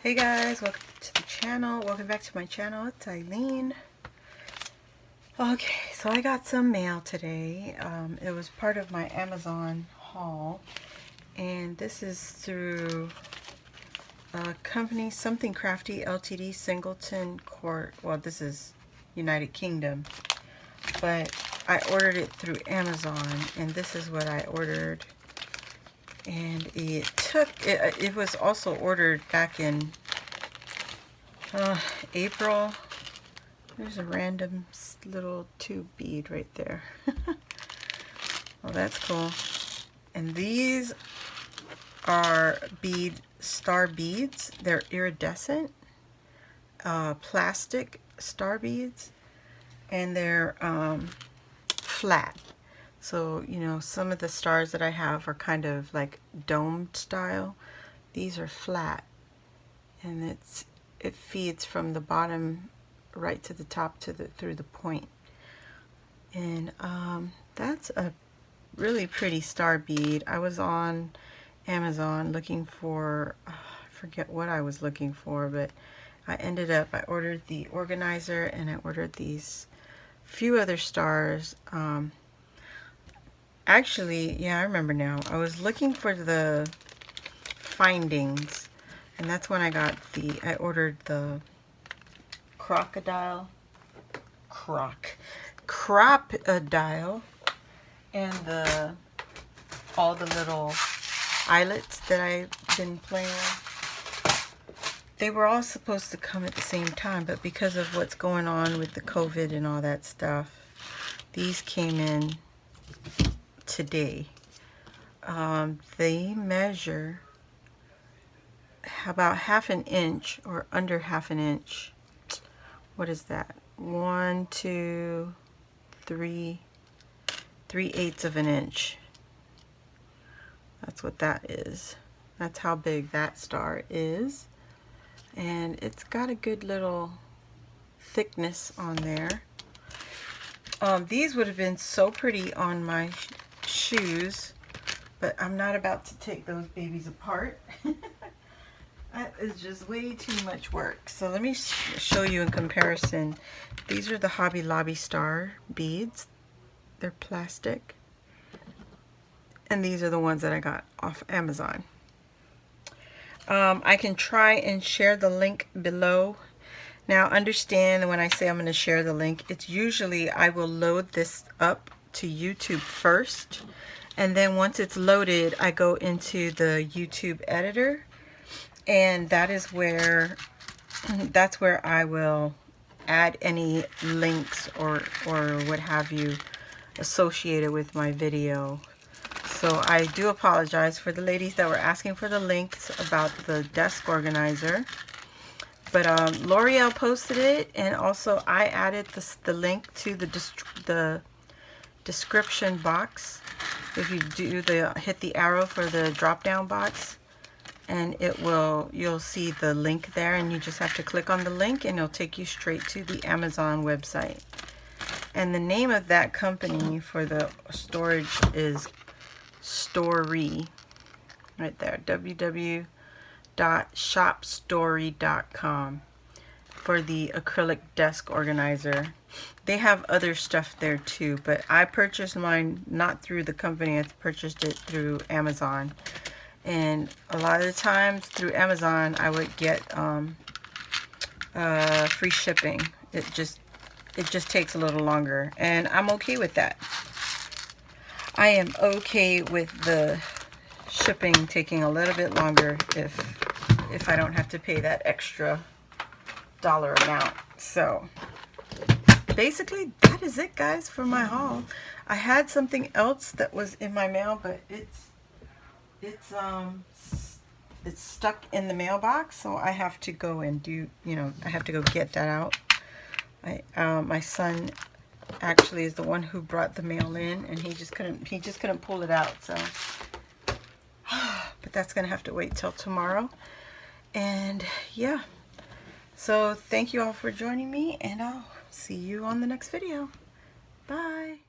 Hey guys, welcome to the channel. Welcome back to my channel. It's Eileen. Okay, so I got some mail today. It was part of my Amazon haul, and this is through a company, Something Crafty Ltd, Singleton Court. Well, this is United Kingdom, but I ordered it through Amazon, and this is what I ordered. And it was also ordered back in April. There's a random little tube bead right there. Well, that's cool. And these are star beads. They're iridescent plastic star beads, and they're flat. So, you know, some of the stars that I have are kind of like domed style. These are flat, and it feeds from the bottom right to the top through the point. And that's a really pretty star bead. I was on Amazon looking for, I forget what I was looking for, but I ordered the organizer, and I ordered these few other stars. Actually, yeah, I remember now. I was looking for the findings, and that's when I ordered the crocodile and all the little eyelets that I've been playing with. They were all supposed to come at the same time, but because of what's going on with the COVID and all that stuff, these came in today. They measure about ½ an inch or under ½ an inch. What is that? 1, 2, 3, 3/8 of an inch. That's what that is. That's how big that star is. And it's got a good little thickness on there. These would have been so pretty on my shoes, but I'm not about to take those babies apart. That is just way too much work. So let me show you in comparison. These are the Hobby Lobby star beads. They're plastic. And these are the ones that I got off Amazon. I can try and share the link below. Now understand, when I say I'm going to share the link, it's usually I will load this up to YouTube first, and then once it's loaded, I go into the YouTube editor, and that's where I will add any links or what have you associated with my video. So I do apologize for the ladies that were asking for the links about the desk organizer. But L'Oreal posted it, and also I added the link to the description box. If you hit the arrow for the drop down box, and you'll see the link there, and you just have to click on the link and it'll take you straight to the Amazon website. And the name of that company for the storage is Storee, right there, www.shopstoree.com, for the acrylic desk organizer. They have other stuff there too, but I purchased mine not through the company. I purchased it through Amazon, and a lot of the times through Amazon I would get free shipping. It just takes a little longer, and I'm okay with that. I am okay with the shipping taking a little bit longer if I don't have to pay that extra dollar amount. So basically that is it, guys, for my haul. I had something else that was in my mail, but it's stuck in the mailbox, so I have to go and I have to go get that out. My son actually is the one who brought the mail in, and he just couldn't pull it out, so but that's gonna have to wait till tomorrow. And yeah, so thank you all for joining me, and I'll see you on the next video. Bye.